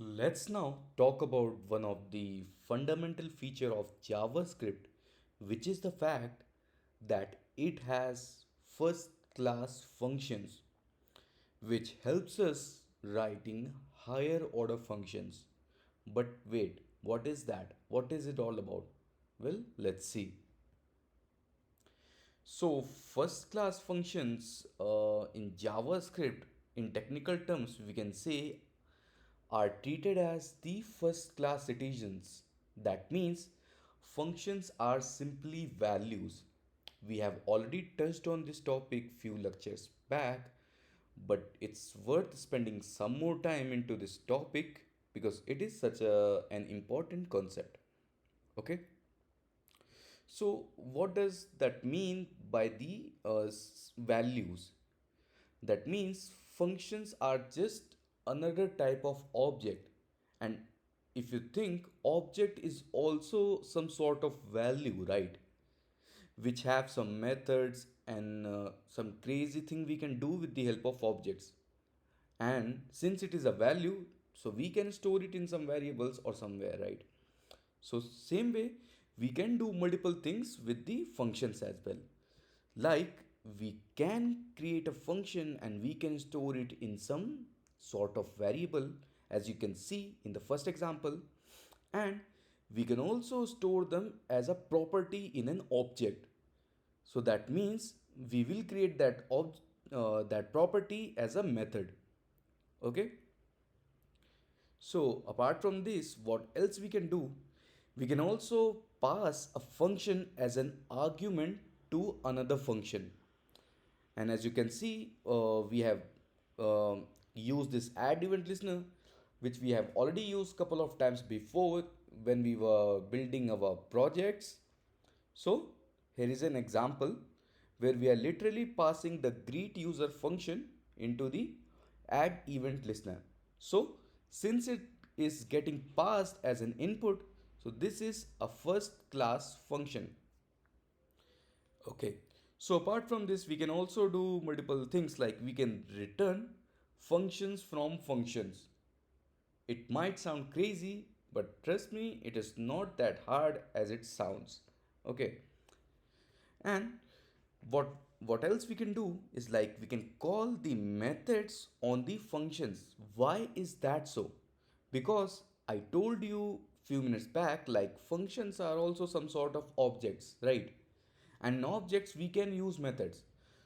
Let's now talk about one of the fundamental feature of JavaScript, which is the fact that it has first class functions, which helps us writing higher order functions. But wait, what is that? What is it all about? Well, let's see. So, first class functions in JavaScript, in technical terms, we can say are treated as the first class citizens. That means functions are simply values. We have already touched on this topic few lectures back, but it's worth spending some more time into this topic because it is such an important concept. Okay, so what does that mean by the values? That means functions are just another type of object. And if you think, object is also some sort of value, right? Which have some methods and some crazy thing we can do with the help of objects. And since it is a value, so we can store it in some variables or somewhere, right? So same way, we can do multiple things with the functions as well. Like we can create a function and we can store it in some sort of variable, as you can see in the first example, and we can also store them as a property in an object. So that means we will create that property as a method. Okay, so apart from this, what else we can do? We can also pass a function as an argument to another function. And as you can see, we have used this add event listener, which we have already used couple of times before when we were building our projects. So here is an example where we are literally passing the greet user function into the add event listener. So since it is getting passed as an input, so this is a first class function. Okay. So apart from this, we can also do multiple things like we can return functions from functions. It might sound crazy, but trust me, it is not that hard as it sounds. Okay. And what what else we can do is like we can call the methods on the functions. Why is that so? Because I told you few minutes back like functions are also some sort of objects, right? And in objects we can use methods.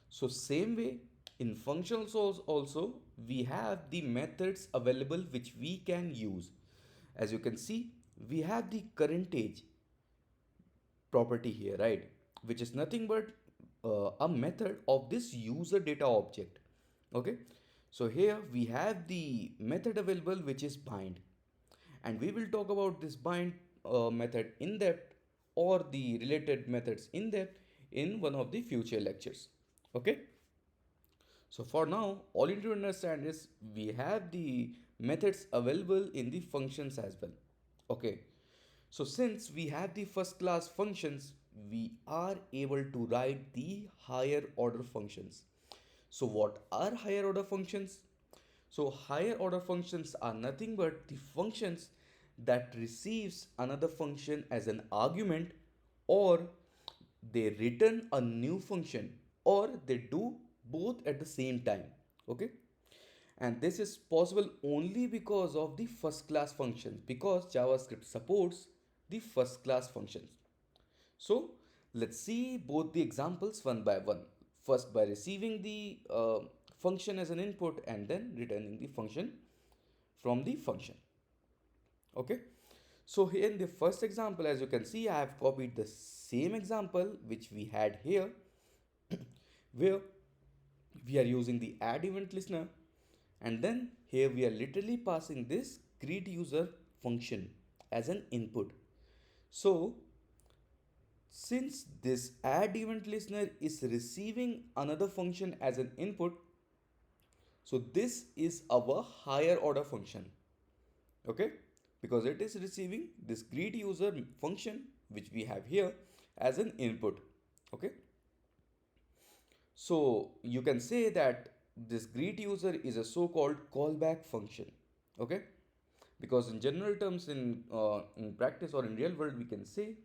So same way in functions also we have the methods available which we can use. As you can see, we have the current age property here, right? Which is nothing but a method of this user data object. Okay, so here we have the method available which is bind, and we will talk about this bind method in depth or the related methods in depth in one of the future lectures. Okay, so for now all you need to understand is we have the methods available in the functions as well. Okay, so since we have the first class functions, we are able to write the higher order functions. So what are higher order functions? So higher order functions are nothing but the functions that receives another function as an argument, or they return a new function, or they do both at the same time. Okay, and this is possible only because of the first class functions, because JavaScript supports the first class functions. So let's see both the examples one by one. First by receiving the function as an input and then returning the function from the function. Okay, so here in the first example, as you can see, I have copied the same example which we had here, where we are using the add event listener, and then here we are literally passing this greet user function as an input. So since this add event listener is receiving another function as an input, so this is our higher order function. Okay, because it is receiving this greet user function which we have here as an input. Okay, so you can say that this greet user is a so-called callback function. Okay, Because in general terms, in practice or in real world, we can say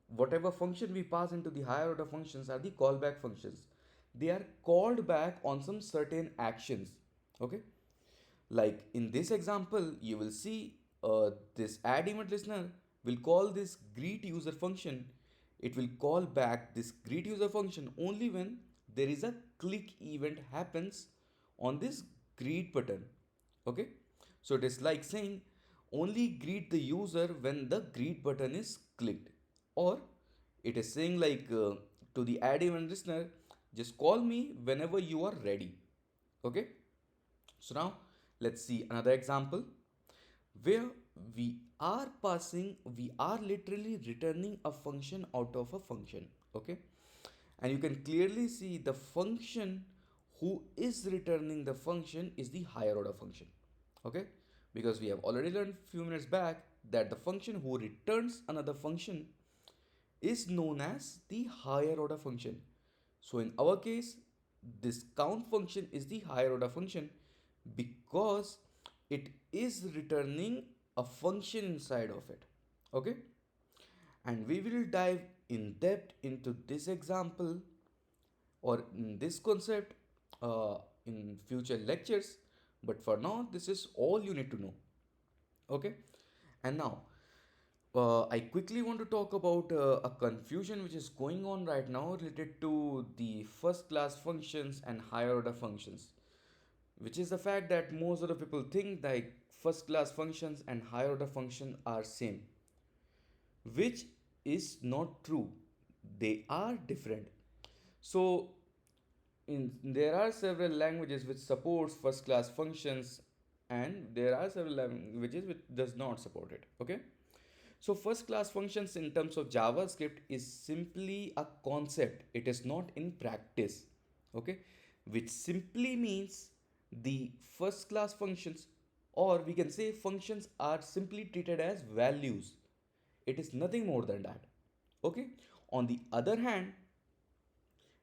whatever function we pass into the higher order functions are the callback functions. They are called back on some certain actions. Okay, like in this example, you will see this add event listener will call this greet user function. It will call back this greet user function only when there is a click event happens on this greet button. Okay, so it is like saying only greet the user when the greet button is clicked, or it is saying like to the add event listener, just call me whenever you are ready. Okay, so now let's see another example where we are literally returning a function out of a function. Okay, and you can clearly see the function who is returning the function is the higher order function. Okay, because we have already learned few minutes back that the function who returns another function is known as the higher order function. So in our case, this count function is the higher order function because it is returning a function inside of it. Okay, and we will dive in depth into this example or in this concept in future lectures, but for now this is all you need to know. Okay, and now I quickly want to talk about a confusion which is going on right now related to the first class functions and higher order functions, which is the fact that most of the people think that first class functions and higher order function are same, which is not true. They are different. So there are several languages which supports first class functions, and there are several languages which does not support it. Okay, so first class functions in terms of JavaScript is simply a concept. It is not in practice. Okay, which simply means the first class functions, or we can say functions, are simply treated as values. It is nothing more than that. Okay, on the other hand,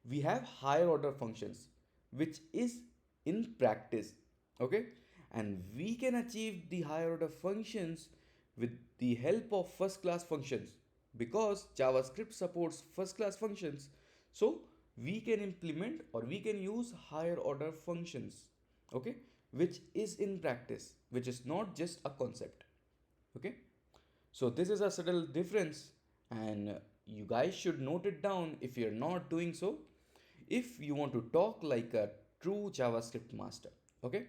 we have higher order functions which is in practice. Okay, and we can achieve the higher order functions with the help of first class functions because JavaScript supports first class functions. So we can implement or we can use higher order functions. Okay, which is in practice, which is not just a concept. Okay, so this is a subtle difference, and you guys should note it down if you're not doing so, if you want to talk like a true JavaScript master. Okay,